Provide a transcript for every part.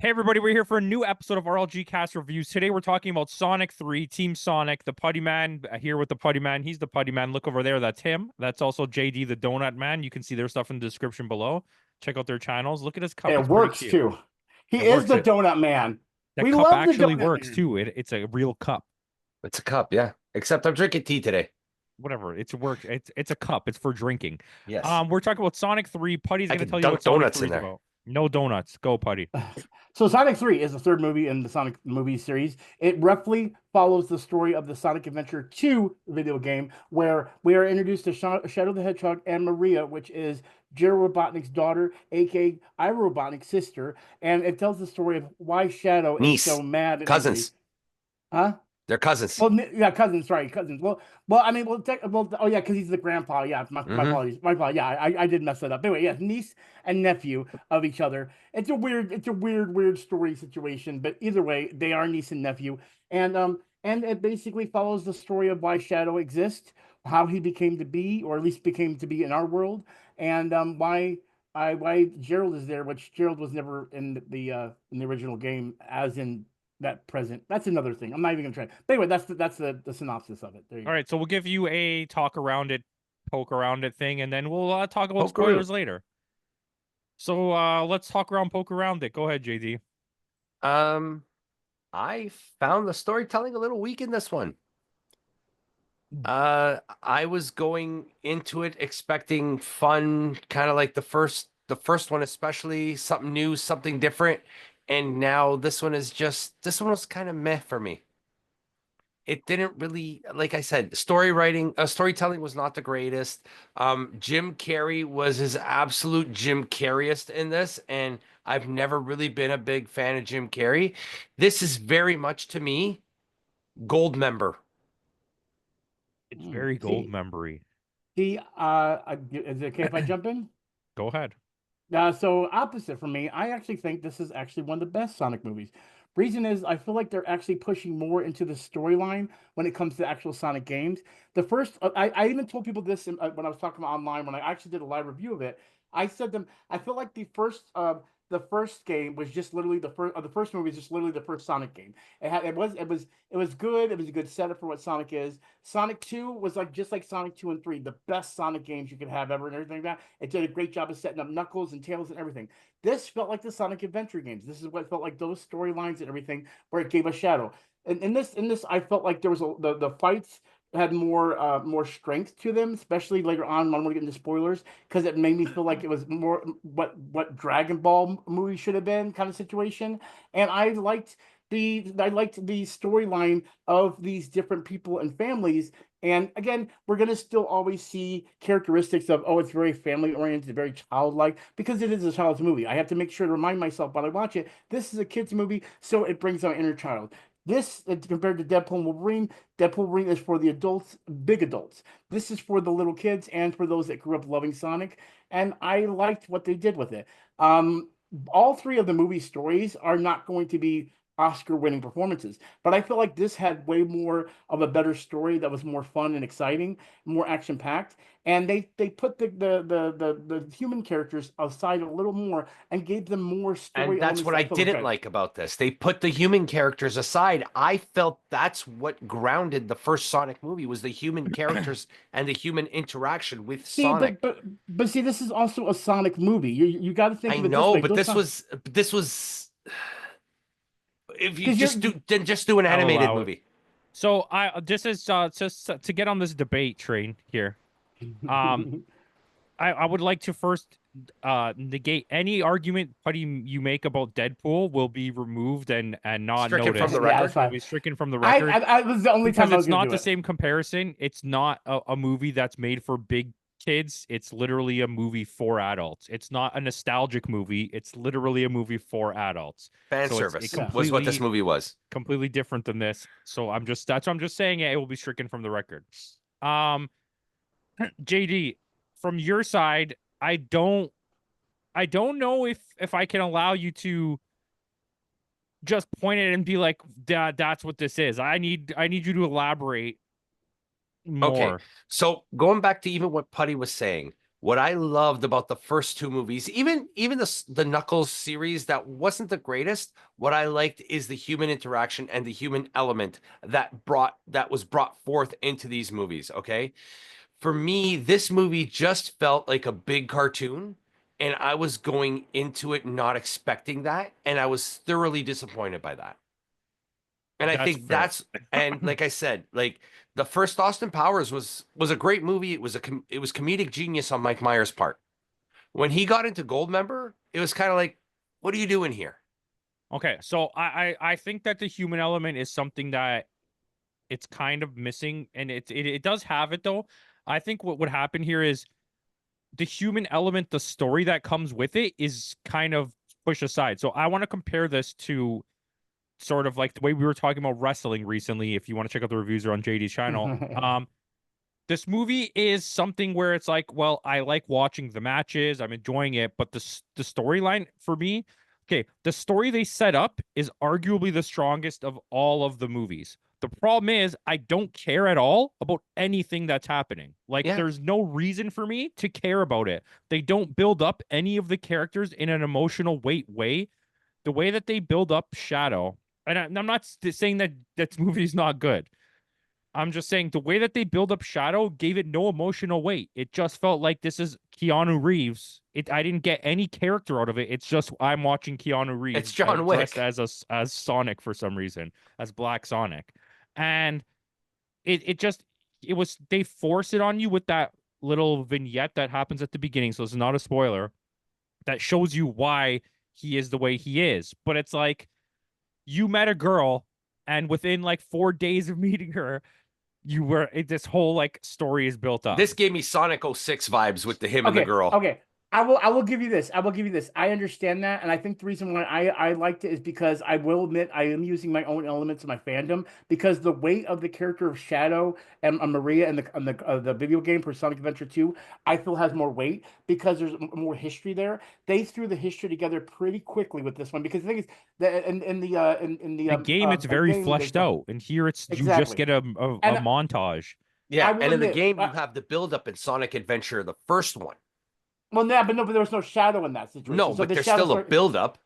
Hey everybody, we're here for a new episode of RLG Cast Reviews. Today we're talking about Sonic 3, Team Sonic, the Puttyman. Here with the Puttyman. He's the Puttyman. Look over there, that's him. That's also JD the Donut Man. You can see their stuff in the description below. Check out their channels. Look at his cup. It It's pretty works cute. too. He It is works. the donut man. That We cup love the actually donut works man. too. It's a real cup. It's a cup, yeah. Except I'm drinking tea today. Whatever. It's work. It's a cup. It's for drinking. Yes. We're talking about Sonic 3. Putty's I gonna can tell you dunk what Sonic donuts 3 in is there. about. No donuts. Go, Putty. So Sonic 3 is the third movie in the Sonic movie series. It roughly follows the story of the Sonic Adventure 2 video game, where we are introduced to Shadow the Hedgehog and Maria, which is Gerald Robotnik's daughter, aka Ira Robotnik's sister, and it tells the story of why Shadow Niece. is so mad and Cousins. angry. Huh? They're cousins. Well, yeah, cousins, right? Cousins. I mean, oh yeah, because he's the grandpa. Yeah, my apologies. My apologies. Yeah, I did mess that up. Anyway, yeah, niece and nephew of each other. It's a weird story situation. But either way, they are niece and nephew, and it basically follows the story of why Shadow exists, how he became to be, or at least became to be in our world, and why Gerald is there, which Gerald was never in the original game, as in that present. That's another thing. I'm not even gonna try. But anyway, that's the synopsis of it. There you All go. right, so we'll give you a talk around it, poke around it thing, and then we'll talk about Poke spoilers around. later. So let's talk around, poke around it. Go ahead, JD. I found the storytelling a little weak in this one. I was going into it expecting fun, kind of like the first one, especially something new, something different. And now this one was kind of meh for me. It didn't really, like I said, storytelling was not the greatest. Jim Carrey was his absolute Jim Carreyest in this, and I've never really been a big fan of Jim Carrey. This is very much, to me, Gold Member. It's very gold memory. See, is it okay if I jump in? Go ahead. So opposite for me, I actually think this is actually one of the best Sonic movies. Reason is I feel like they're actually pushing more into the storyline when it comes to actual Sonic games. The first, I even told people this when I was talking about online when I actually did a live review of it. I said them, I feel like the first game was just literally the first movie is just literally the first Sonic game. It was good. It was a good setup for what Sonic is. Sonic 2 was just like Sonic 2 and 3, the best Sonic games you could have ever and everything like that. It did a great job of setting up Knuckles and Tails and everything. This felt like the Sonic Adventure games. This is what felt like those storylines and everything where it gave us Shadow. And in this, I felt like there was the fights had more strength to them, especially later on. I don't want to get into spoilers because it made me feel like it was more what Dragon Ball movie should have been kind of situation. And I liked the storyline of these different people and families. And again, we're gonna still always see characteristics of, oh, it's very family oriented, very childlike, because it is a child's movie. I have to make sure to remind myself while I watch it, this is a kid's movie, so it brings out inner child. This, compared to Deadpool and Wolverine, Deadpool Wolverine is for the adults, big adults. This is for the little kids and for those that grew up loving Sonic. And I liked what they did with it. All three of the movie stories are not going to be Oscar-winning performances, but I feel like this had way more of a better story that was more fun and exciting, more action-packed. And they put the human characters aside a little more and gave them more story And that's elements what I that felt didn't good. like about this. They put the human characters aside. I felt that's what grounded the first Sonic movie was the human characters and the human interaction with See, Sonic. but see, this is also a Sonic movie. You got to think I of it this know, way. but Those this was if you because just do an I'll animated allow it. movie. So this is just to get on this debate train here. I would like to first negate any argument, Putty, you make about Deadpool will be removed and not Stricken from noticed. the yeah, record. that's fine. Will be stricken from the record I was the only because time I was it's going not to do the it. same comparison. It's not a movie that's made for big kids. It's literally a movie for adults. It's not a nostalgic movie. It's literally a movie for adults. Fan So service it's was what this movie was. completely different than this. So that's what I'm just saying. It will be stricken from the record. JD, from your side, I don't know if I can allow you to just point it and be like, that's what this is. I need you to elaborate more. Okay. So going back to even what Putty was saying, What I loved about the first two movies, even the Knuckles series that wasn't the greatest, what I liked is the human interaction and the human element that was brought forth into these movies, okay? For me, this movie just felt like a big cartoon, and I was going into it not expecting that, and I was thoroughly disappointed by that. And I That's think fair. and like I said, like the first Austin Powers was a great movie. It was it was comedic genius on Mike Myers' part. When he got into Goldmember, it was kind of like, what are you doing here? Okay, so I think that the human element is something that it's kind of missing, and it does have it though. I think what would happen here is the human element, the story that comes with it, is kind of pushed aside. So I want to compare this to sort of like the way we were talking about wrestling recently. If you want to check out the reviews, are on JD's channel. This movie is something where it's like, well, I like watching the matches, I'm enjoying it, but the storyline for me, okay, the story they set up is arguably the strongest of all of the movies. The problem is I don't care at all about anything that's happening. Like Yeah. there's no reason for me to care about it. They don't build up any of the characters in an emotional weight way. The way that they build up Shadow, and I'm not saying that that movie is not good. I'm just saying the way that they build up Shadow gave it no emotional weight. It just felt like this is Keanu Reeves. I didn't get any character out of it. It's just I'm watching Keanu Reeves. It's John Wick. Dressed as Sonic for some reason, as Black Sonic, and it was they force it on you with that little vignette that happens at the beginning. So it's not a spoiler. That shows you why he is the way he is. But it's like you met a girl, and within like 4 days of meeting her, this whole like story is built up. This gave me Sonic 06 vibes with him and the girl. Okay. I will give you this. I will give you this. I understand that, and I think the reason why I liked it is because I will admit I am using my own elements of my fandom, because the weight of the character of Shadow and Maria and the video game for Sonic Adventure 2, I feel has more weight because there's more history there. They threw the history together pretty quickly with this one, because the thing is that in the game it's very game, fleshed out, and here you just exactly. get a And montage. Yeah, I will and in the admit, game, you have the build-up in Sonic Adventure, the first one. well, no, but there was no Shadow in that situation. No, So but the there's Shadow still a build-up.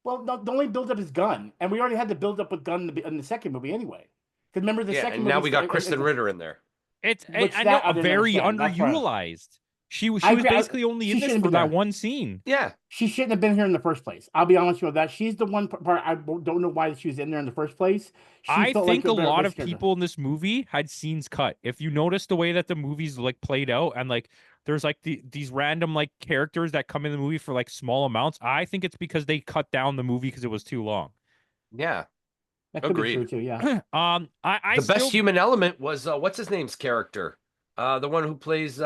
Well, the only build-up is Gun, and we already had the build-up with Gun in the second movie anyway. Because remember the Yeah, second and movie. now we got Kristen Ritter in there. It's Which I that know I didn't very understand. That's why- underutilized. She was I agree. basically only She in this shouldn't for be that there. one scene. Yeah, She shouldn't have been here in the first place. I'll be honest with you that. She's the one part I don't know why she was in there in the first place. She I felt think like a lot of character. people in this movie had scenes cut. If you notice the way that the movie's like played out, and like there's like these random like characters that come in the movie for like small amounts, I think it's because they cut down the movie because it was too long. yeah. That could be true Agreed. too. Yeah. I The still best human element was what's his name's character? The one who plays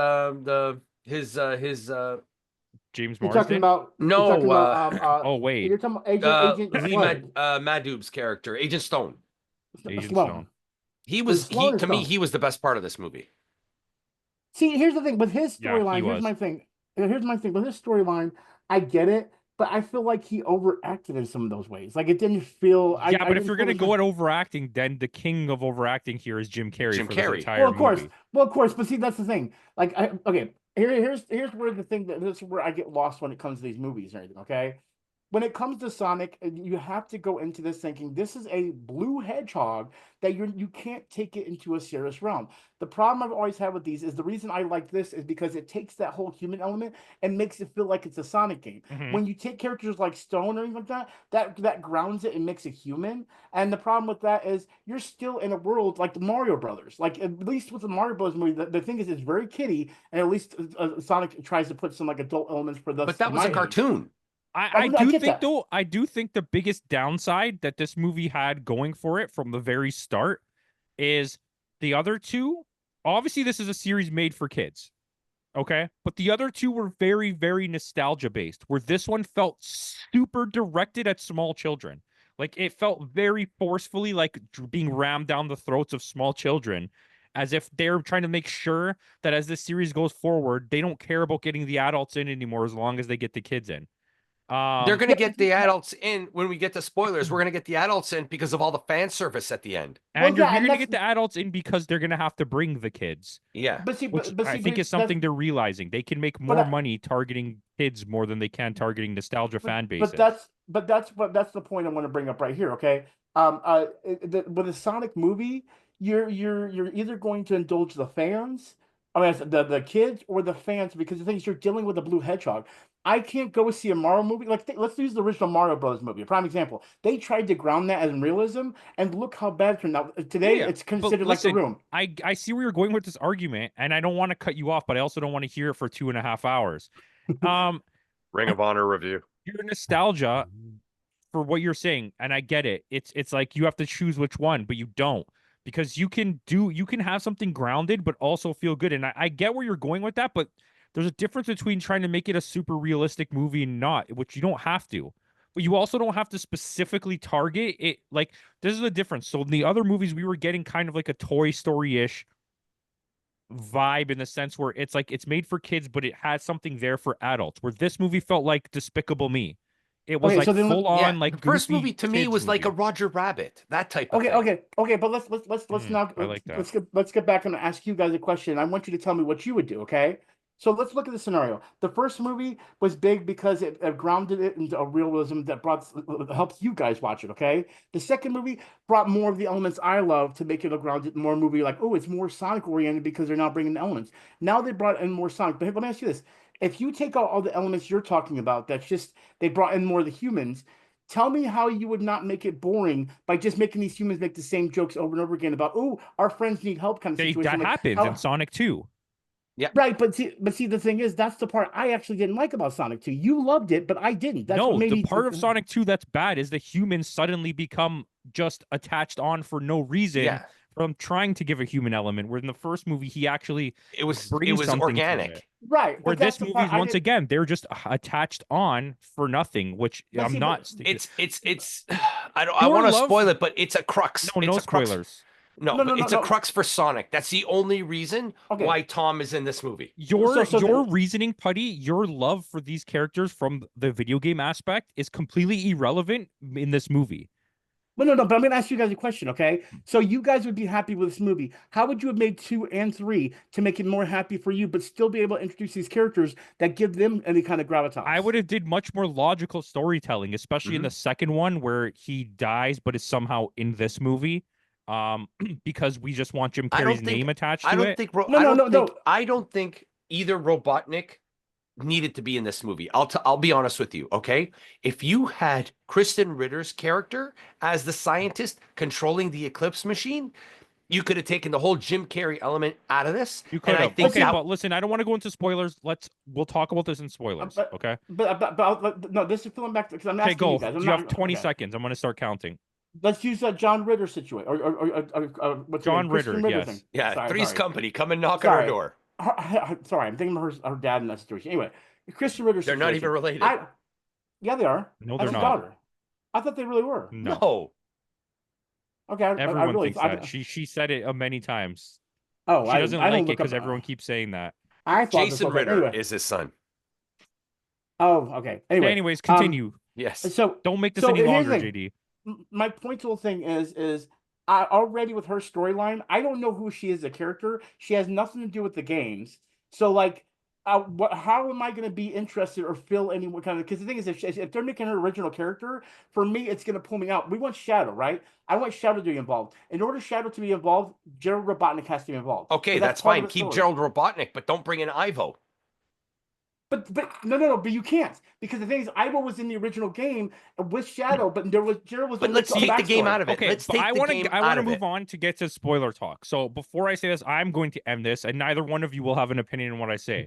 his James You're talking Marsden. about. No, You're talking about. Oh wait, You're talking about Agent Lee Flood. Madub's character, Agent Stone. Agent Sloan. Stone. He was Sloan or to me Stone? he was the best part of this movie. See, here's the thing with his Yeah, he storyline. was. Here's my thing. Here's my thing with his storyline. I get it, but I feel like he overacted in some of those ways. Like it didn't feel. Yeah, but if didn't you're feel gonna as go much- at overacting, then the king of overacting here is Jim Carrey Jim for Carrey. this entire well, of course, movie. well, of course, but see, that's the thing. Like, okay, here's where the thing that this is where I get lost when it comes to these movies and everything. Okay, when it comes to Sonic, you have to go into this thinking this is a blue hedgehog that you can't take it into a serious realm. The problem I've always had with these is the reason I like this is because it takes that whole human element and makes it feel like it's a Sonic game. Mhm. When you take characters like Stone or anything like that grounds it and makes it human. And the problem with that is you're still in a world like the Mario Brothers. Like at least with the Mario Brothers movie, the thing is it's very kiddie, and at least Sonic tries to put some like adult elements for the. But that was a cartoon. I I do get think that. though, I do think the biggest downside that this movie had going for it from the very start is the other two. Obviously, this is a series made for kids. Okay. But the other two were very, very nostalgia based, where this one felt super directed at small children. Like it felt very forcefully like being rammed down the throats of small children, as if they're trying to make sure that as this series goes forward, they don't care about getting the adults in anymore as long as they get the kids in. They're going to get the adults in when we get to spoilers. We're going to get the adults in because of all the fan service at the end. And you're going to get the adults in because they're going to have to bring the kids. Yeah. But see, which but I think is something they're realizing. They can make more money targeting kids more than they can targeting nostalgia fan bases. But that's the point I want to bring up right here. Okay. With a Sonic movie, you're either going to indulge the fans, I mean the kids or the fans, because the thing is you're dealing with a blue hedgehog. I can't go see a Mario movie. Like, let's use the original Mario Bros. Movie, a prime example. They tried to ground that as realism, and look how bad it turned out. Today, it's considered like The Room. I see where you're going with this argument, and I don't want to cut you off, but I also don't want to hear it for 2.5 hours. Ring of Honor review. Your nostalgia for what you're saying, and I get it. It's like you have to choose which one, but you don't. Because you can have something grounded, but also feel good. And I get where you're going with that, but there's a difference between trying to make it a super realistic movie and not, which you don't have to. But you also don't have to specifically target it. Like, this is the difference. So in the other movies, we were getting kind of like a Toy Story-ish vibe in the sense where it's like it's made for kids, but it has something there for adults. Where this movie felt like Despicable Me. It was like full on like the first movie to me was like a Roger Rabbit, that type of thing. Okay, but let's now let's get back and ask you guys a question. I want you to tell me what you would do, okay? So let's look at the scenario. The first movie was big because it grounded it into a realism that helped you guys watch it, okay? The second movie brought more of the elements I love to make it a grounded more movie, like, oh, it's more Sonic oriented because they're now bringing the elements. Now they brought in more Sonic. But let me ask you this. If you take out all the elements you're talking about, that's just, they brought in more of the humans, tell me how you would not make it boring by just making these humans make the same jokes over and over again about, oh, our friends need help kind of situation. That happens in Sonic 2. Yeah. Right, but see, the thing is, that's the part I actually didn't like about Sonic 2. You loved it, but I didn't. That's what made the part of Sonic 2 that's bad is the humans suddenly become just attached on for no reason from trying to give a human element. Where in the first movie, he actually it was organic. Right. Where this movie, once again, they're just attached on for nothing, which I'm not. It's I want to spoil it, but it's a crux. No spoilers. No, it's a crux for Sonic. That's the only reason why Tom is in this movie. Your reasoning, Putty, your love for these characters from the video game aspect is completely irrelevant in this movie. No, but I'm going to ask you guys a question, okay? So you guys would be happy with this movie. How would you have made 2 and 3 to make it more happy for you, but still be able to introduce these characters that give them any kind of gravitas? I would have did much more logical storytelling, especially in the second one where he dies, but is somehow in this movie. Because we just want Jim Carrey's name attached to it. I don't think either Robotnik needed to be in this movie. I'll be honest with you, okay? If you had Kristen Ritter's character as the scientist controlling the Eclipse machine, you could have taken the whole Jim Carrey element out of this. You could have. Okay, but listen, I don't want to go into spoilers. We'll talk about this in spoilers, okay? But no, this is filling back because I'm asking you guys. You have 20 seconds. I'm going to start counting. Let's use that John Ritter situation, or what's John Ritter, yes. Thing. Yeah, Three's Company, come and knock on our door. Sorry, I'm thinking of her dad in that situation. Anyway, Kristen Ritter situation. They're not even related. Yeah, they are. No, they're not. Daughter. I thought they really were. No. Okay, everyone thinks that. She said it many times. Oh, she doesn't like it because everyone keeps saying that. I thought Jason Ritter is his son. Oh, okay. Anyways, continue. Yes. So don't make this any longer, JD. My point to the thing is I already with her storyline, I don't know who she is as a character. She has nothing to do with the games. So like, how am I going to be interested or feel any kind of? Because the thing is, if they're making her original character, for me, it's going to pull me out. We want Shadow, right? I want Shadow to be involved. In order for Shadow to be involved, Gerald Robotnik has to be involved. Okay, that's fine. Keep Gerald Robotnik, but don't bring in Ivo. But no, but you can't, because the thing is, Ivo was in the original game with Shadow, but Gerald was. But let's take the game out of it. Okay, let's take the game out of it. I want to move on to get to spoiler talk. So before I say this, I'm going to end this, and neither one of you will have an opinion on what I say.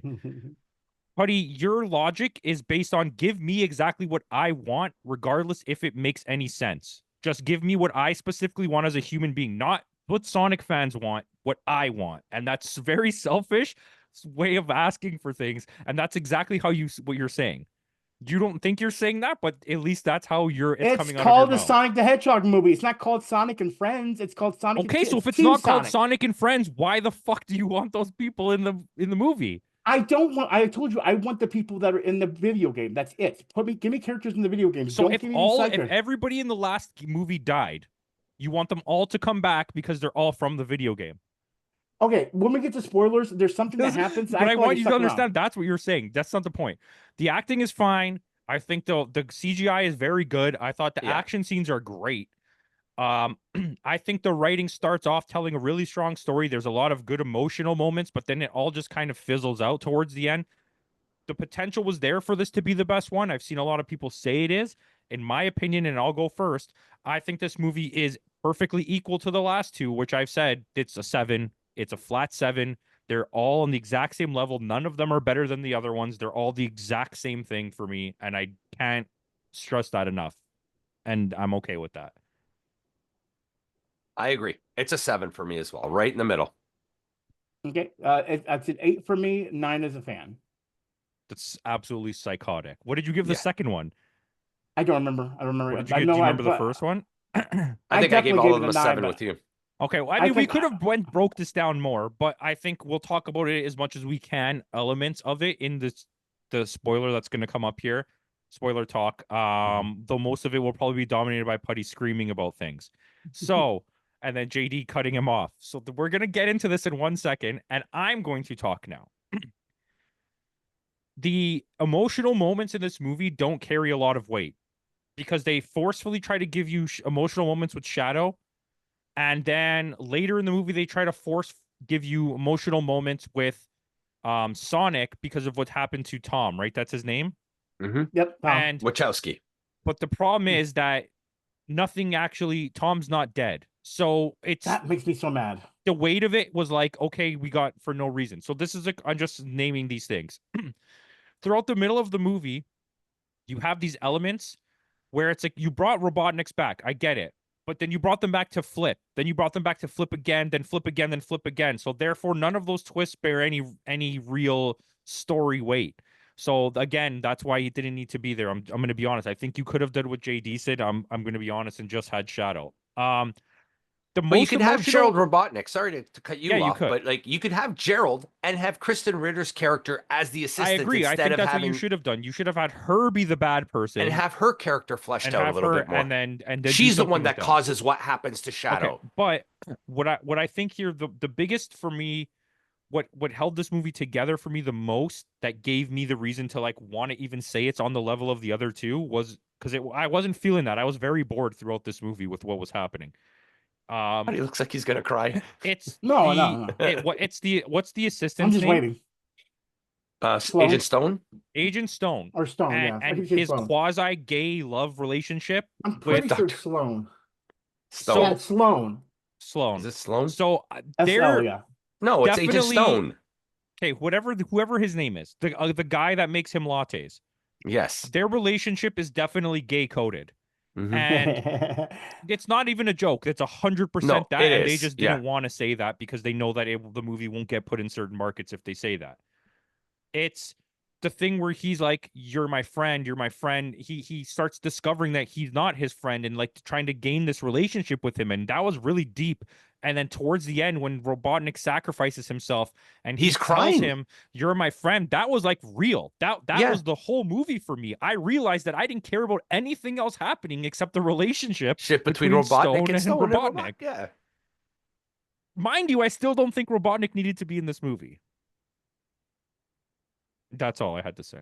Putty, your logic is based on give me exactly what I want, regardless if it makes any sense. Just give me what I specifically want as a human being, not what Sonic fans want, what I want, and that's very selfish. Way of asking for things, and that's exactly what you're saying. You don't think you're saying that, but at least that's how it's coming out of your mouth. It's called the Sonic the Hedgehog movie. It's not called Sonic and Friends. It's called Sonic. Okay, so if it's not called Sonic and Friends, why the fuck do you want those people in the movie? I don't want. I told you I want the people that are in the video game. That's it. Give me characters in the video games. So Don't if give me these side if characters. everybody in the last movie died, you want them all to come back because they're all from the video game. Okay, when we get to spoilers, there's something that happens. But I feel want like you to understand that's what you're saying. That's not the point. The acting is fine. I think the CGI is very good. I thought the action scenes are great. I think the writing starts off telling a really strong story. There's a lot of good emotional moments, but then it all just kind of fizzles out towards the end. The potential was there for this to be the best one. I've seen a lot of people say it is. In my opinion, and I'll go first, I think this movie is perfectly equal to the last two, which I've said it's a 7. It's a flat 7. They're all on the exact same level. None of them are better than the other ones. They're all the exact same thing for me, and I can't stress that enough. And I'm okay with that. I agree. It's a 7 for me as well, right in the middle. Okay, that's an 8 for me. 9 as a fan. That's absolutely psychotic. What did you give the second one? I don't remember. I remember. What did you give? Do you remember the first one? I think I gave all of them a 7 with you. Okay, well, I mean, we could have broke this down more, but I think we'll talk about it as much as we can, elements of it in the spoiler that's going to come up here, spoiler talk. Though most of it will probably be dominated by Putty screaming about things. So, and then JD cutting him off. So we're going to get into this in 1 second, and I'm going to talk now. The emotional moments in this movie don't carry a lot of weight because they forcefully try to give you emotional moments with Shadow. And then later in the movie, they try to give you emotional moments with Sonic because of what happened to Tom, right? That's his name? Mm-hmm. Yep. And Wachowski. But the problem is that Tom's not dead. So that makes me so mad. The weight of it was like, okay, we got for no reason. So I'm just naming these things. Throughout the middle of the movie, you have these elements where it's like you brought Robotniks back. I get it. But then you brought them back to Flip. Then you brought them back to Flip again, then Flip again, then Flip again. So therefore, none of those twists bear any real story weight. So again, that's why he didn't need to be there. I'm going to be honest. I think you could have done what JD said. I'm going to be honest and just had Shadow. But you could have Gerald Robotnik. Sorry to cut you off, you but like you could have Gerald and have Kristen Ritter's character as the assistant. I agree. I think that's what you should have done. You should have had her be the bad person and have her character fleshed out a little bit more. And then she's the one that causes what happens to Shadow. Okay, but what I think here the biggest for me, what held this movie together for me the most, that gave me the reason to like want to even say it's on the level of the other two, was because I wasn't feeling that. I was very bored throughout this movie with what was happening. He looks like he's gonna cry. It's what's the assistant? I'm just waiting. Agent Stone. Agent Stone or Stone, and his quasi-gay love relationship. I'm pretty sure Sloan. Stone. Yeah, Sloan. Is it Sloan? So no, it's Agent Stone. Okay, whoever his name is, the guy that makes him lattes. Yes, their relationship is definitely gay coded. Mm-hmm. And it's not even a joke. It's 100% that, and they just didn't want to say that because they know that the movie won't get put in certain markets if they say that. It's the thing where he's like, "You're my friend. You're my friend." He starts discovering that he's not his friend and like trying to gain this relationship with him, and that was really deep. And then towards the end, when Robotnik sacrifices himself and he's crying, him, "You're my friend," that was like real. That was the whole movie for me. I realized that I didn't care about anything else happening except the relationship between Robotnik and Stone. Robotnik. Yeah. Mind you, I still don't think Robotnik needed to be in this movie. That's all I had to say.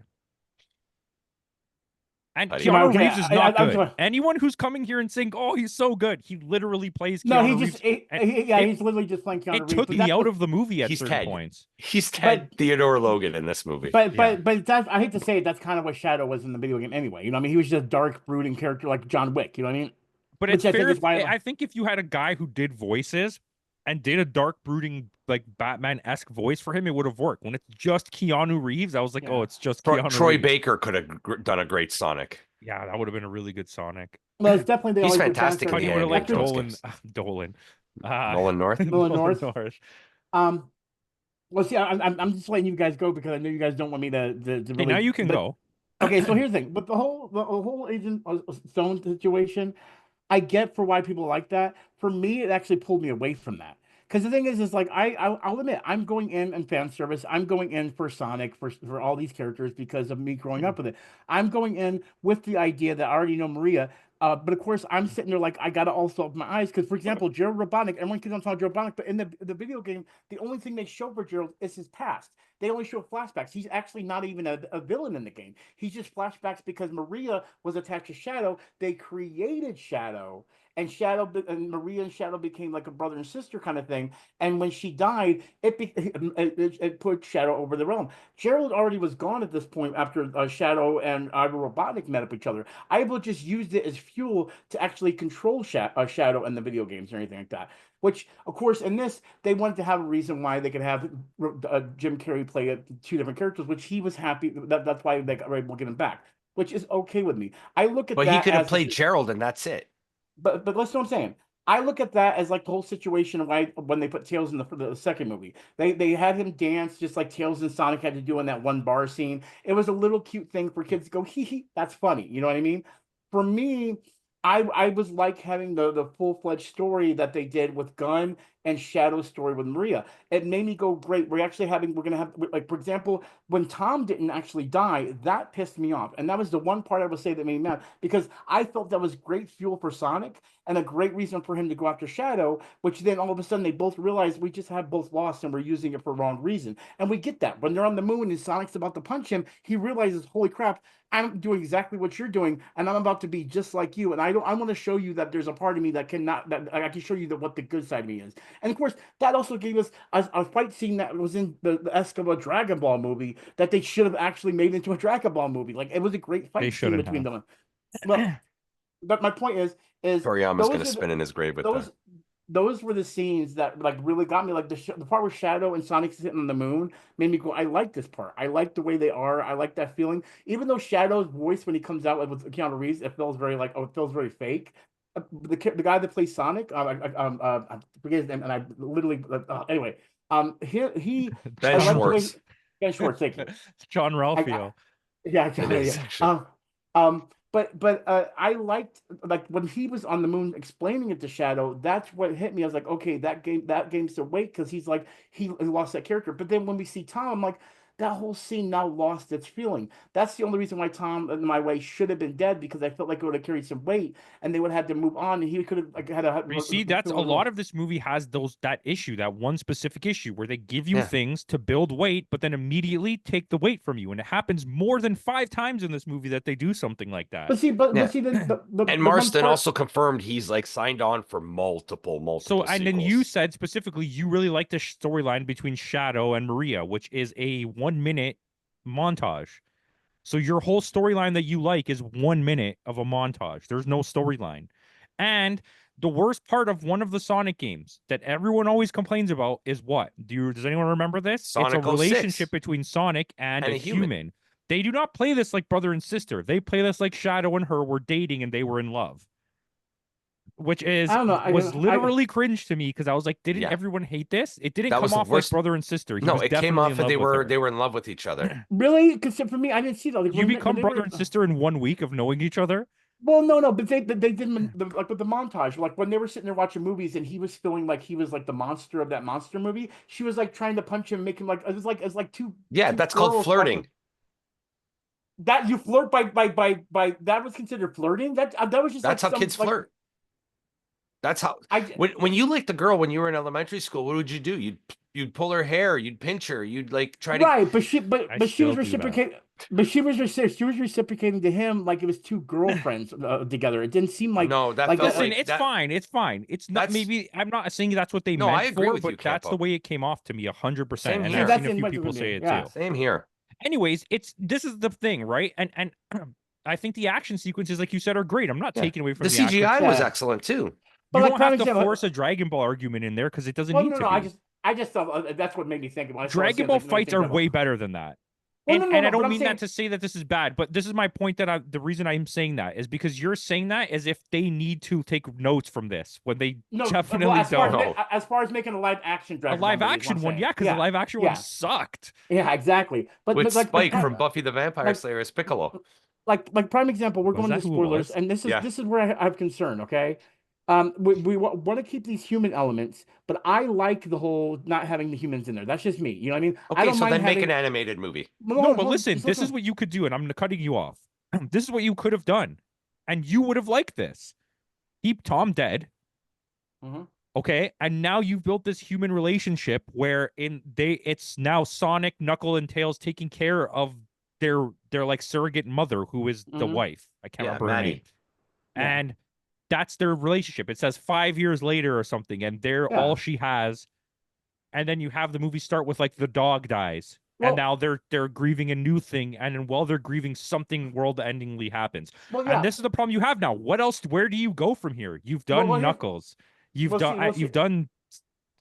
And Keanu Reeves is not good. Anyone who's coming here and saying, "Oh, he's so good," he literally plays Keanu Reeves. He's literally just playing Keanu Reeves. It took me out of the movie at certain points. He's Ted Theodore Logan in this movie. But that's, I hate to say it, that's kind of what Shadow was in the video game anyway. You know what I mean? He was just a dark, brooding character like John Wick. You know what I mean? But it's fair. I think if you had a guy who did voices and did a dark, brooding, like Batman-esque voice for him, it would have worked. When it's just Keanu Reeves, I was like, oh, it's just Keanu Troy Reeves. Baker could have done a great Sonic. Yeah, that would have been a really good Sonic. Well, it's definitely he's fantastic. He would have like Nolan North. Nolan North. Well, see, I'm just letting you guys go because I know you guys don't want me to really, hey, now you can go. Okay, so here's the thing. But the whole Agent Stone situation, I get for why people like that. For me, it actually pulled me away from that Because the thing is like I'll admit I'm going in and fan service. I'm going in for Sonic for all these characters because of me growing up with it. I'm going in with the idea that I already know Maria. But of course, I'm sitting there like I gotta also open my eyes because, for example, Gerald Robotnik. Everyone keeps on talking Gerald Robotnik, but in the video game, the only thing they show for Gerald is his past. They only show flashbacks. He's actually not even a villain in the game. He's just flashbacks because Maria was attached to Shadow. They created Shadow, and Maria and Shadow became like a brother and sister kind of thing. And when she died, it put Shadow over the realm. Gerald already was gone at this point after Shadow and Ivo Robotnik met up with each other. Ivo just used it as fuel to actually control Shadow in the video games or anything like that. Which, of course, in this, they wanted to have a reason why they could have Jim Carrey play two different characters, which he was happy. That's why they were able to get him back, which is okay with me. I look at But that he could have as played Gerald, and that's it. But listen what I'm saying. I look at that as like the whole situation of why when they put Tails in the second movie. They had him dance just like Tails and Sonic had to do in that one bar scene. It was a little cute thing for kids to go, hee hee, that's funny. You know what I mean? For me, I was like having the full-fledged story that they did with Gunn and Shadow's story with Maria. It made me go, great. We're gonna have, like, for example, when Tom didn't actually die, that pissed me off. And that was the one part I would say that made me mad because I felt that was great fuel for Sonic and a great reason for him to go after Shadow, which then all of a sudden they both realized we just have both lost and we're using it for wrong reason. And we get that. When they're on the moon and Sonic's about to punch him, he realizes, holy crap, I'm doing exactly what you're doing, and I'm about to be just like you. And I want to show you that there's a part of me that I can show you what the good side of me is. And of course, that also gave us a fight scene that was in the esque of a Dragon Ball movie that they should have actually made into a Dragon Ball movie. Like it was a great fight scene between them. Well, but my point is Toriyama's going to spin in his grave with that. Those were the scenes that like really got me. Like the part where Shadow and Sonic sitting on the moon made me go, I like this part. I like the way they are. I like that feeling. Even though Shadow's voice when he comes out with Keanu Reeves, it feels very it feels very fake. The guy that plays Sonic, I forget his name, and I literally anyway. He Ben Schwartz. Ben Schwartz, thank you. John Ralphio. But I liked like when he was on the moon explaining it to Shadow. That's what hit me. I was like, okay, that game's the weight because he's like he lost that character. But then when we see Tom, I'm like, that whole scene now lost its feeling. That's the only reason why Tom, in my way, should have been dead because I felt like it would have carried some weight, and they would have had to move on, and he could have like had a. You see, that's a lot of this movie has that issue, that one specific issue where they give you things to build weight, but then immediately take the weight from you, and it happens more than 5 times in this movie that they do something like that. But see, and Marsden also confirmed he's like signed on for multiple. So, and then you said specifically you really like the storyline between Shadow and Maria, which is a 1-minute montage. So your whole storyline that you like is 1 minute of a montage. There's no storyline. And the worst part of one of the Sonic games that everyone always complains about is what? Does anyone remember this? Sonic it's a relationship between Sonic and a human. They do not play this like brother and sister. They play this like Shadow and her were dating and they were in love. Which was literally cringe to me because I was like, didn't everyone hate this? It didn't come off like brother and sister. No, it came off and they were in love with each other. Really? Because for me, I didn't see that. Like, you become brother and sister in 1 week of knowing each other? Well, no, but they did like with the montage, like when they were sitting there watching movies and he was feeling like he was like the monster of that monster movie. She was like trying to punch him, make him like it's like two. Yeah, that's called flirting. That you flirt by that was considered flirting. That was just that's how kids flirt. That's how when you liked the girl when you were in elementary school, what would you do? You'd pull her hair, you'd pinch her, you'd like try to but she was reciprocating. But she was reciprocating to him like it was two girlfriends together. It didn't seem like it's fine. It's not maybe I'm not saying that's what they meant I agree for, with but you, that's Campo. the way it came off to me 100%. And here. I've seen a few people say it too. Same here. Anyways, this is the thing, right? And I think the action sequences, like you said, are great. I'm not taking away from the CGI was excellent too. But you don't have to force a Dragon Ball argument in there because it doesn't need to be. I just thought that's what made me think about it. Dragon Ball fights are way better than that. And I don't mean that to say that this is bad, but this is my point that the reason I'm saying that is because you're saying that as if they need to take notes from this when they definitely don't. As far as making a live action Dragon Ball, a live action one, because the live action one sucked. Yeah, exactly. With Spike from Buffy the Vampire Slayer as Piccolo. Like prime example, we're going into spoilers, and this is where I have concern. Okay, We want to keep these human elements, but I like the whole not having the humans in there. That's just me. You know what I mean? I Okay, don't so mind then make having... an animated movie. No, but listen, just this is what you could do, and I'm cutting you off. This is what you could have done, and you would have liked this. Keep Tom dead. Okay, and now you've built this human relationship where it's now Sonic, Knuckle, and Tails taking care of their like surrogate mother, who is the wife. I can't remember her name. And that's their relationship. It says 5 years later or something, and they're all she has. And then you have the movie start with like the dog dies. And now they're grieving a new thing, and then while they're grieving, something world-endingly happens. And this is the problem you have now. What else? Where do you go from here? You've done Knuckles. You've done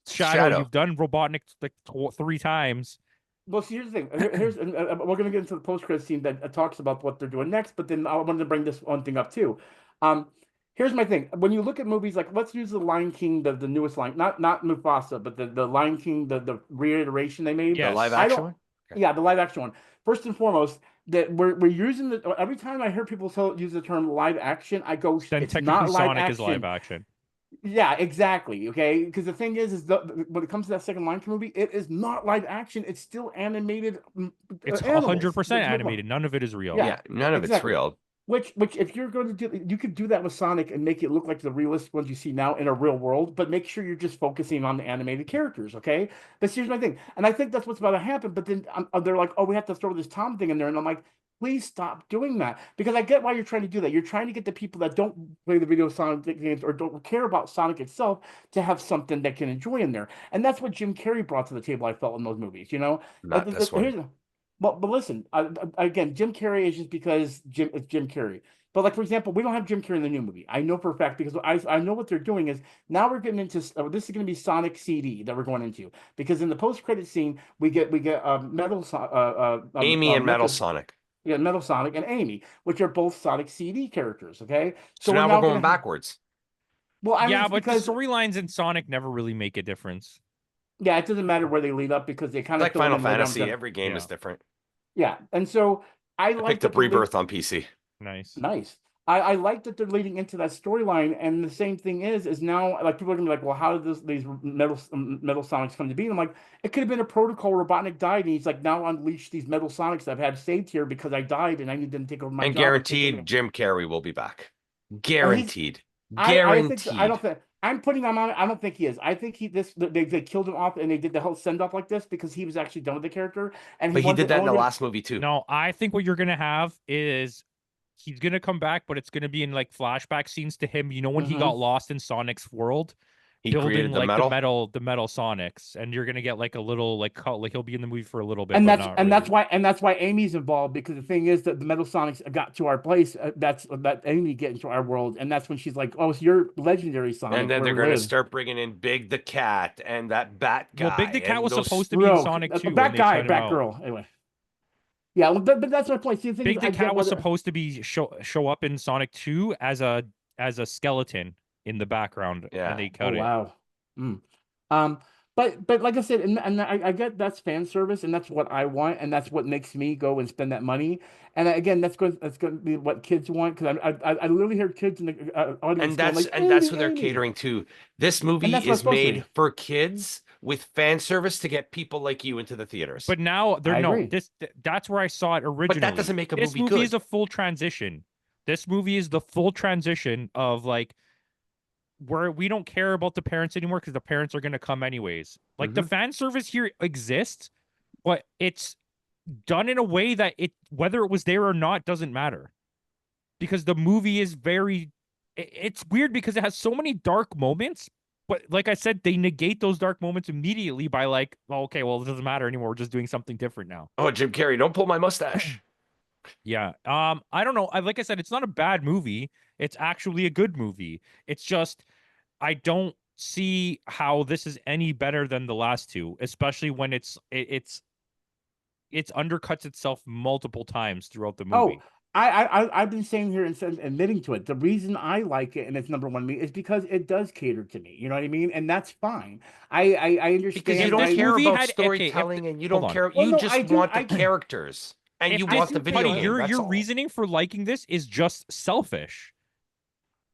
Shadow. You've done Robotnik like 3 times. Well, see, here's the thing. We're going to get into the post-credit scene that talks about what they're doing next, but then I wanted to bring this one thing up too. Here's my thing. When you look at movies like, let's use the Lion King, the newest Lion, not Mufasa, but the Lion King, the reiteration they made. The live action one? Okay. Yeah, the live action one. First and foremost, that we're using every time I hear people use the term live action, I go, then it's not live Sonic action. is live action. Yeah, exactly. Okay, because the thing is when it comes to that second Lion King movie, it is not live action. It's still animated. It's 100% animated. None of it is real. Yeah, none of it's real. Which if you're going to do, you could do that with Sonic and make it look like the realistic ones you see now in a real world, but make sure you're just focusing on the animated characters, okay? But here's my thing, and I think that's what's about to happen. But then they're like, oh, we have to throw this Tom thing in there, and I'm like, please stop doing that, because I get why you're trying to do that. You're trying to get the people that don't play the video Sonic games or don't care about Sonic itself to have something they can enjoy in there, and that's what Jim Carrey brought to the table. I felt in those movies, you know. Not this one. But listen, again, Jim Carrey is just because it's Jim Carrey. But like, for example, we don't have Jim Carrey in the new movie. I know for a fact, because I know what they're doing is now we're getting into this is going to be Sonic CD that we're going into, because in the post-credit scene we get Metal Amy and Metal Sonic. Yeah, Metal Sonic and Amy, which are both Sonic CD characters. Okay, so now we're going backwards. Well, but because the storylines in Sonic never really make a difference. Yeah, it doesn't matter where they lead up, because they kind of like Final Fantasy. Every game is different. Yeah, and so I picked up Rebirth on PC. Nice. I like that they're leading into that storyline, and the same thing is now, like, people are gonna be like, well, how did these metal Sonics come to be? And I'm like, it could have been a protocol. Robotnik died, and he's like, now unleash these metal Sonics I've had saved here because I died and I need them to take over my job. And guaranteed, Jim Carrey will be back. Guaranteed. Guaranteed. I don't think. I'm putting him on it. I don't think he is. I think they killed him off, and they did the whole send off like this because he was actually done with the character. And he did that in the last movie too. No, I think what you're gonna have is he's gonna come back, but it's gonna be in like flashback scenes to him. You know, when he got lost in Sonic's world, he building like the metal Sonics, and you're gonna get like a little like he'll be in the movie for a little bit. And that's why Amy's involved, because the thing is that the metal Sonics got to our place. That Amy get into our world, and that's when she's like, "Oh, it's your legendary Sonic." And then they're gonna start bringing in Big the Cat and that Bat guy. Well, Big the Cat was supposed to be in Sonic too. Batgirl. Anyway. Yeah, but that's my point. See, the Big the Cat was supposed to be show up in Sonic 2 as a skeleton in the background. Yeah. And they cut it. Wow. But like I said, and I get that's fan service, and that's what I want, and that's what makes me go and spend that money. And again, that's going to be what kids want, because I literally hear kids in the audience. And that's what they're catering to. This movie is made for kids with fan service to get people like you into the theaters. But now that's where I saw it originally. But that doesn't make a movie good. This movie is a full transition. This movie is the full transition of like where we don't care about the parents anymore, because the parents are going to come anyways. Like the fan service here exists, but it's done in a way that whether it was there or not doesn't matter, because the movie is it's weird because it has so many dark moments, but like I said, they negate those dark moments immediately by like, oh, okay, well, it doesn't matter anymore. We're just doing something different now. Oh, Jim Carrey, don't pull my mustache. Yeah. I don't know. Like I said, it's not a bad movie. It's actually a good movie. It's just, I don't see how this is any better than the last two, especially when it undercuts itself multiple times throughout the movie. I've been saying here and admitting to it. The reason I like it and it's number one to me is because it does cater to me. You know what I mean? And that's fine. I understand, because you don't care about storytelling, and you don't care. You just want the characters, and you want the video game. Your reasoning for liking this is just selfish.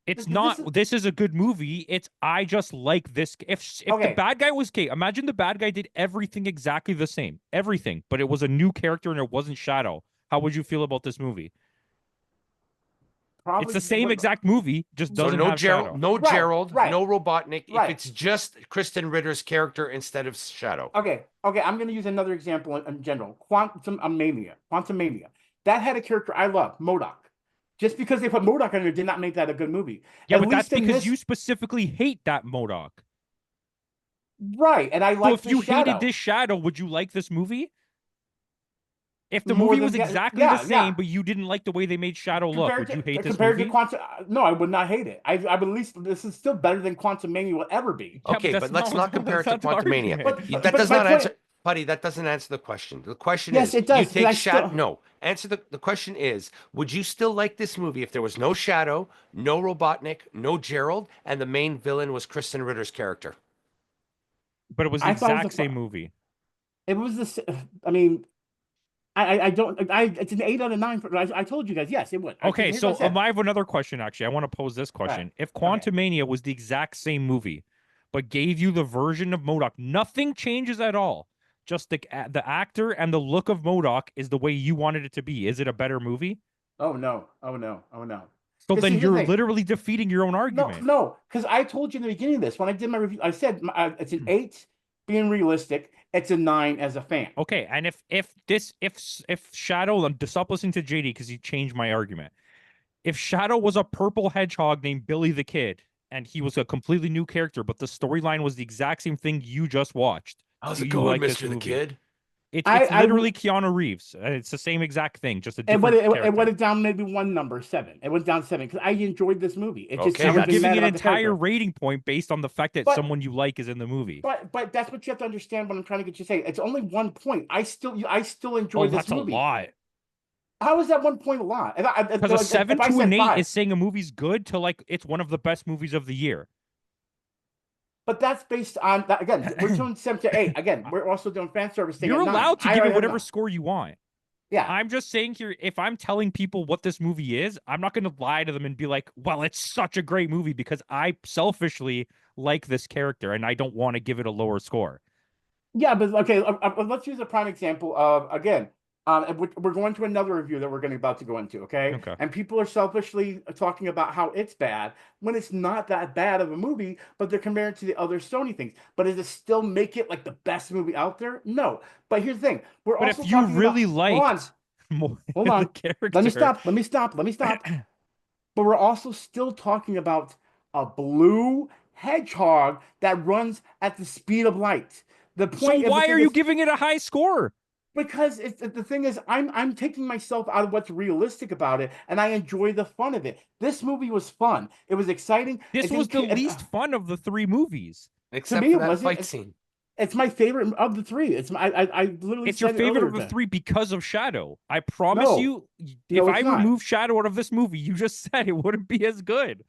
It's This not. This is a good movie. It's I just like this. If the Okay. bad guy was Kate, imagine the bad guy did everything exactly the same, everything, but it was a new character and it wasn't Shadow. How would you feel about this movie? Probably It's the same would- exact movie, just So doesn't no have Gerald, Shadow. no Right, Gerald, right, no Robotnik. If right. it's just Kristen Ritter's character instead of Shadow. Okay, I'm going to use another example in general. Quantum Mania. That had a character I love, MODOK. Just because they put MODOK in there did not make that a good movie. Yeah, At but that's least in because this- you specifically hate that MODOK. right, and I So like if you Shadow. hated this Shadow, would you like this movie? If the More movie than was the- exactly yeah, the same, yeah. but you didn't like the way they made Shadow look, would you hate this compared movie? to Quantum? No, I would not hate it. I would at least this is still better than Quantum Mania will ever be. Yeah, Okay, that's but let's not compare it to that's not the Quantumania. argument. That does my not point- answer, Putty. That doesn't answer the question. The question Yes, is, it does, you but take I Shadow. still- No, answer the question is, would you still like this movie if there was no Shadow, no Robotnik, no Gerald, and the main villain was Kristen Ritter's character? But it was the I thought it was exact a- same movie. It was this. I mean, I don't. It's an 8 out of 9. I told you guys, yes, it would. Okay, Here's so what I said. I have another question. Actually, I want to pose this question: If Quantumania was the exact same movie, but gave you the version of MODOK, nothing changes at all. Just the actor and the look of MODOK is the way you wanted it to be. Is it a better movie? Oh no! Oh no! Oh no! So 'Cause then see, here's the you're thing. literally defeating your own argument. No, because I told you in the beginning of this when I did my review. I said it's an 8 being realistic. It's a 9 as a fan. Okay, and if Shadow, stop listening to JD because he changed my argument. If Shadow was a purple hedgehog named Billy the Kid, and he was a completely new character, but the storyline was the exact same thing you just watched, How's do it you going, like this Mr. the movie? Kid? It's I literally Keanu Reeves. It's the same exact thing, just a It different went, character. it went down maybe one number, 7. It went down 7 because I enjoyed this movie. It just Okay, And I we're was giving mad an about the entire character. rating point based on the fact that But- someone you like is in the movie. But that's what you have to understand. What I'm trying to get you to say. It's only 1 point. I still enjoy Oh, this that's movie. a lot. How is that 1 point a lot? Because a 7 if I to said an 8 5, is saying a movie's good to like it's one of the best movies of the year. but that's based on that. Again, we're doing 7 to 8. Again, we're also doing fan service thing. You're at 9. allowed to I give it already have whatever 9. score you want. Yeah. I'm just saying here, if I'm telling people what this movie is, I'm not going to lie to them and be like, well, it's such a great movie because I selfishly like this character and I don't want to give it a lower score. Yeah, but okay, let's use a prime example of again. We're going to another review that we're about to go into, okay? Okay. And people are selfishly talking about how it's bad when it's not that bad of a movie, but they're comparing it to the other Sony things. But does it still make it like the best movie out there? No. But here's the thing: we're But also if you talking really about, liked more hold the on, character, let me stop. But we're also still talking about a blue hedgehog that runs at the speed of light. The So point. why are you giving it a high score? Because it's the thing is, I'm taking myself out of what's realistic about it, and I enjoy the fun of it. This movie was fun. It was exciting. This was the least fun of the 3 movies. Except me, for it that wasn't. fight It's- scene. It's my favorite of the 3. It's my I literally. It's your said it favorite earlier of the today. 3 because of Shadow. I promise No. you, No, if I it's not. remove Shadow out of this movie, you just said it wouldn't be as good.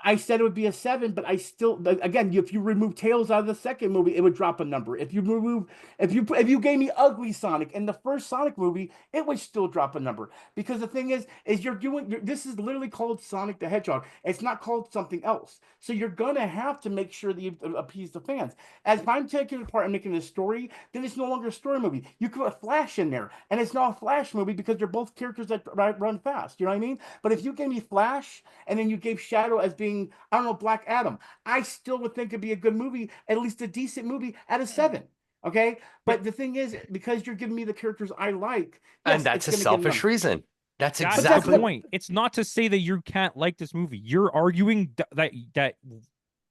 I said it would be a 7, but I still, again, if you remove Tails out of the second movie, it would drop a number. If you gave me Ugly Sonic in the first Sonic movie, it would still drop a number. Because the thing is this is literally called Sonic the Hedgehog. It's not called something else. So you're gonna have to make sure that you appease the fans. As if I'm taking it apart and making this story, then it's no longer a story movie. You could put Flash in there, and it's not a Flash movie because they're both characters that run fast. You know what I mean? But if you gave me Flash and then you gave Shadow as being, I don't know, Black Adam, I still would think it'd be a good movie, at least a decent movie at a 7. Okay, but the thing is, because you're giving me the characters I like, yes, And that's a it's gonna give them- selfish reason. That's That's exactly the point. It's not to say that you can't like this movie. You're arguing that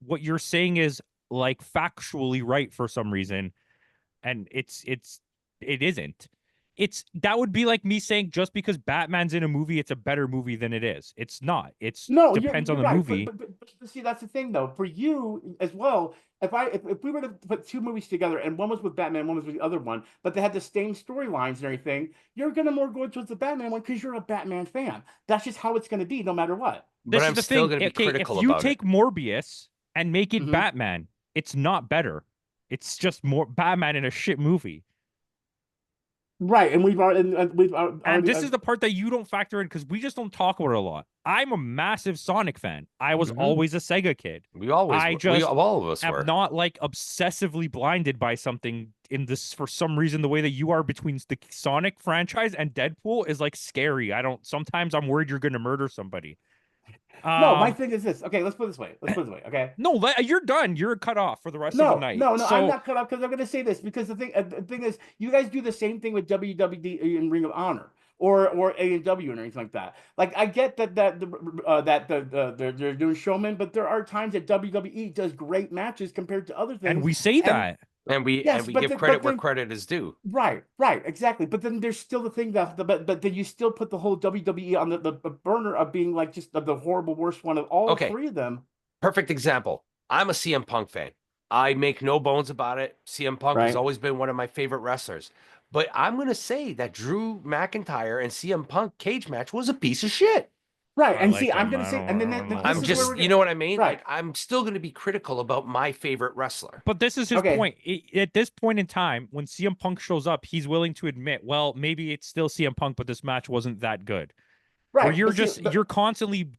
what you're saying is like factually right for some reason, and it isn't. That would be like me saying just because Batman's in a movie, it's a better movie than it is. It's not. No, depends on the right. movie. But see, that's the thing, though. For you as well, if we were to put 2 movies together and one was with Batman, one was with the other one, but they had the same storylines and everything, you're gonna more go towards the Batman one because you're a Batman fan. That's just how it's gonna be, no matter what. But This I'm is the still thing. going to be Okay, critical if you about take Morbius and make it Mhm. Batman, it's not better. It's just more Batman in a shit movie. Right, and we've And already, this is the part that you don't factor in because we just don't talk about it a lot. I'm a massive Sonic fan. I was always a Sega kid. We always I were. just All of us am were. not like obsessively blinded by something in this for some reason. The way that you are between the Sonic franchise and Deadpool is like scary. I don't. Sometimes I'm worried you're going to murder somebody. no, my thing is this. Okay, let's put it this way. Okay. No, you're done. You're cut off for the rest of the No, night. no, no. I'm So not cut off because I'm going to say this because the thing is, you guys do the same thing with WWE and Ring of Honor or AEW and anything like that. Like I get that they're doing showmen, but there are times that WWE does great matches compared to other things. and we say And that. And we yes, but give then- credit but where then- credit is due. right, exactly. But then there's still the thing but then you still put the whole WWE on the burner of being like just the horrible worst one of all Okay. three of them. Perfect example. I'm a CM Punk fan. I make no bones about it. CM Punk has Right. always been one of my favorite wrestlers. But I'm going to say that Drew McIntyre and CM Punk cage match was a piece of shit. Right, I and like see, I'm them. going I to say, don't- and then I don't like this I'm is where just, we're you know what I mean? Right. Like, I'm still going to be critical about my favorite wrestler. But this is his Okay. point. At this point in time, when CM Punk shows up, he's willing to admit, well, maybe it's still CM Punk, but this match wasn't that good. right. Where you're but see, just but- you're constantly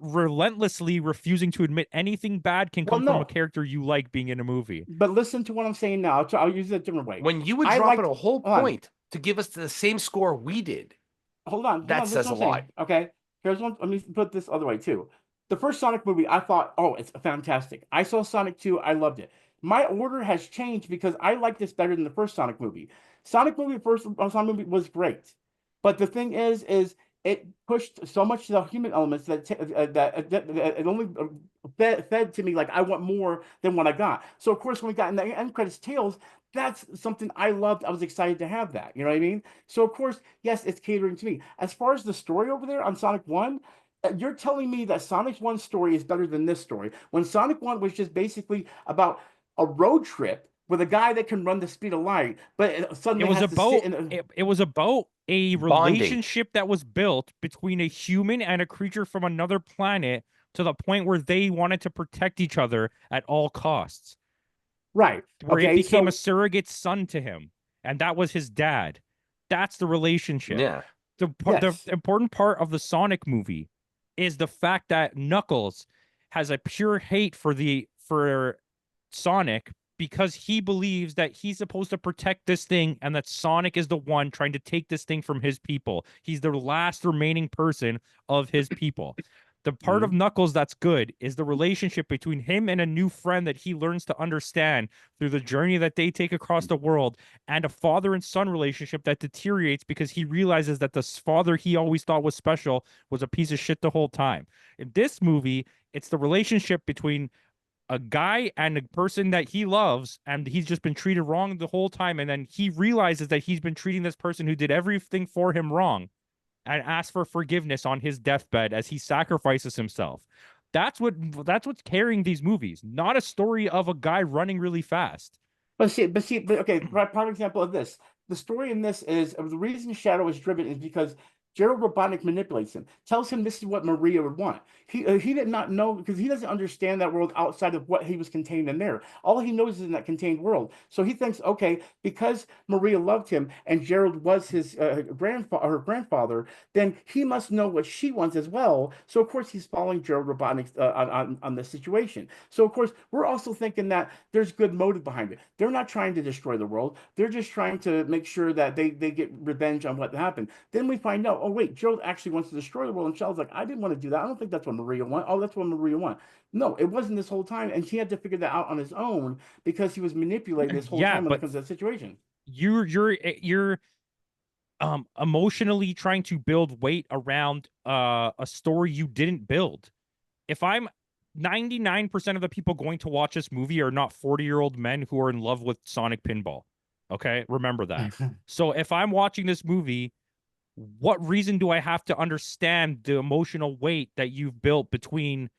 relentlessly refusing to admit anything bad can Well, come from no. a character you like being in a movie. But listen to what I'm saying now. I'll use it a different way. When you would I drop liked- it a whole hold on. point to give us the same score we did, Hold on. that this is says what a I'm lot. saying, okay, here's one. Let me put this other way too. The first Sonic movie, I thought, oh, it's fantastic. I saw Sonic 2, I loved it. My order has changed because I like this better than the first Sonic movie. Sonic movie was great, but the thing is it pushed so much the human elements that it only fed to me like I want more than what I got. So of course when we got in the end credits Tails, that's something I loved. I was excited to have that. You know what I mean? So of course, yes, it's catering to me. As far as the story over there on Sonic 1, you're telling me that Sonic 1 story is better than this story when Sonic 1 was just basically about a road trip with a guy that can run the speed of light, but suddenly It was has to about sit in a, it was about a Bonding. relationship that was built between a human and a creature from another planet to the point where they wanted to protect each other at all costs. right. Where Okay, it became so a surrogate son to him, and that was his dad. That's the relationship. Yeah. Yes. The important part of the Sonic movie is the fact that Knuckles has a pure hate for Sonic because he believes that he's supposed to protect this thing and that Sonic is the one trying to take this thing from his people. He's the last remaining person of his people. The part of Knuckles that's good is the relationship between him and a new friend that he learns to understand through the journey that they take across the world, and a father and son relationship that deteriorates because he realizes that the father he always thought was special was a piece of shit the whole time. In this movie, it's the relationship between a guy and a person that he loves, and he's just been treated wrong the whole time, and then he realizes that he's been treating this person who did everything for him wrong and asks for forgiveness on his deathbed as he sacrifices himself. That's what's carrying these movies, not a story of a guy running really fast. But okay, prime example of this. The story in this is the reason Shadow is driven is because Gerald Robotnik manipulates him, tells him this is what Maria would want. He did not know because he doesn't understand that world outside of what he was contained in there. All he knows is in that contained world. So he thinks, okay, because Maria loved him and Gerald was his her grandfather, then he must know what she wants as well. So of course he's following Gerald Robotnik on this situation. So of course we're also thinking that there's good motive behind it. They're not trying to destroy the world. They're just trying to make sure that they get revenge on what happened. Then we find out, oh wait, Gerald actually wants to destroy the world, and Shell's like, I didn't want to do that. I don't think that's what Maria wants. Oh, that's what Maria wants. No, it wasn't this whole time, and he had to figure that out on his own because he was manipulated this whole time when it comes to that situation. You're emotionally trying to build weight around a story you didn't build. If I'm 99% of the people going to watch this movie are not 40-year-old men who are in love with Sonic Pinball. Okay, remember that. So if I'm watching this movie, what reason do I have to understand the emotional weight that you've built between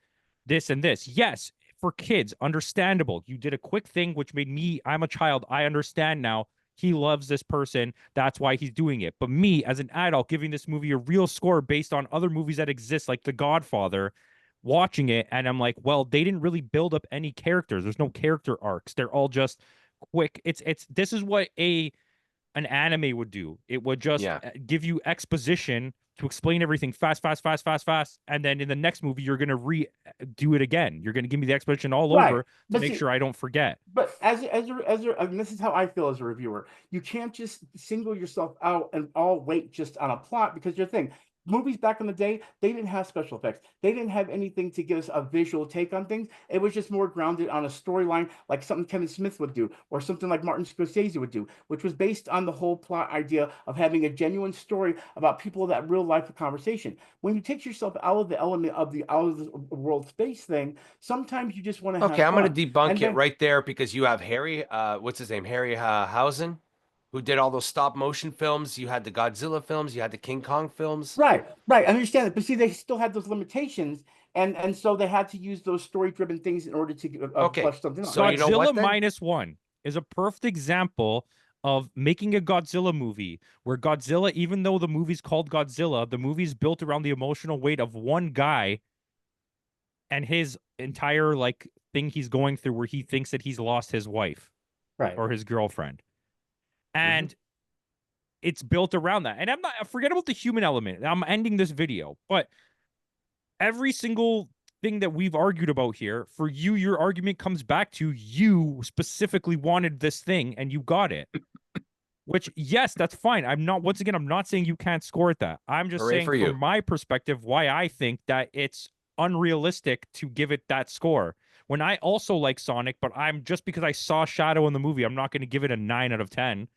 this and this? Yes, for kids, understandable. You did a quick thing which made me, I'm a child, I understand now. He loves this person. That's why he's doing it. But me, as an adult, giving this movie a real score based on other movies that exist, like The Godfather, watching it, and I'm like, well, they didn't really build up any characters. There's no character arcs. They're all just quick. This is what a an anime would do. It would just Yeah. give you exposition to explain everything fast, and then in the next movie you're gonna do it again. You're gonna give me the exposition all Right. over to But make see, sure I don't forget. But and this is how I feel as a reviewer. You can't just single yourself out and all wait just on a plot, because your thing. Movies back in the day, they didn't have special effects. They didn't have anything to give us a visual take on things. It was just more grounded on a storyline, like something Kevin Smith would do, or something like Martin Scorsese would do, which was based on the whole plot idea of having a genuine story about people that real life conversation. When you take yourself out of the element of the out of the world space thing, sometimes you just want to have Okay, I'm going fun. to debunk And it then- right there because you have Harry, what's his name? Harry Hausen, who did all those stop motion films. You had the Godzilla films, you had the King Kong films. Right, right. I understand it, but see, they still had those limitations, and so they had to use those story-driven things in order to Okay, flesh something out. so you know what, Godzilla then? -1 is a perfect example of making a Godzilla movie where Godzilla, even though the movie's called Godzilla, the movie's built around the emotional weight of one guy and his entire like thing he's going through where he thinks that he's lost his wife Right. or his girlfriend. And it's built around that. And I'm not forget about the human element. I'm ending this video, but every single thing that we've argued about here, for you, your argument comes back to you specifically wanted this thing and you got it. Which, yes, that's fine. I'm not saying you can't score at that. I'm just Hooray saying for you. from my perspective, why I think that it's unrealistic to give it that score. When I also like Sonic, but I'm just because I saw Shadow in the movie, I'm not going to give it a 9 out of 10.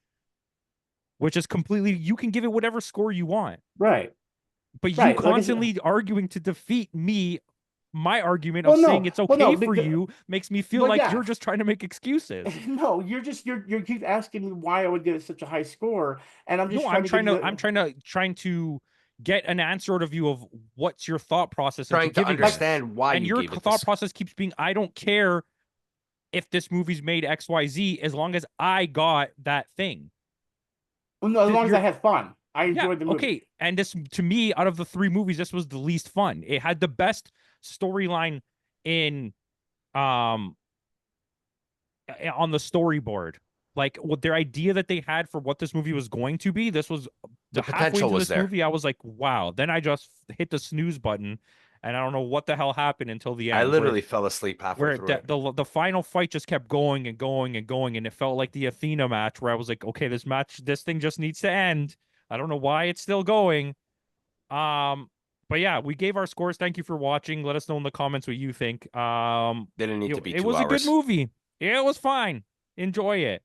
Which is completely, you can give it whatever score you want. Right. But you Right, like I said- constantly arguing to defeat me, my argument Well, of no, saying it's well, okay no, for because- you makes me feel well, like yeah. you're just trying to make excuses. No, you're keep asking me why I would give it such a high score, and I'm just No, trying to give you the- I'm trying to get an answer out of you of what's your thought process into Trying to giving this. understand why And you your gave it thought this. process keeps being, I don't care if this movie's made XYZ as long as I got that thing. Well, no, as long as I you're- had fun. I enjoyed the movie. Okay, and this to me, out of the 3 movies, this was the least fun. It had the best storyline in on the storyboard. Like what their idea that they had for what this movie was going to be, this was The halfway potential into was this there. movie, I was like, wow. Then I just hit the snooze button and I don't know what the hell happened until the end. I literally fell asleep halfway where through it. the final fight just kept going and going and going, and it felt like the Athena match where I was like, okay, this thing just needs to end. I don't know why it's still going. But yeah, we gave our scores. Thank you for watching. Let us know in the comments what you think. Didn't need to be 2 it was hours. a good movie. Yeah, it was fine. Enjoy it.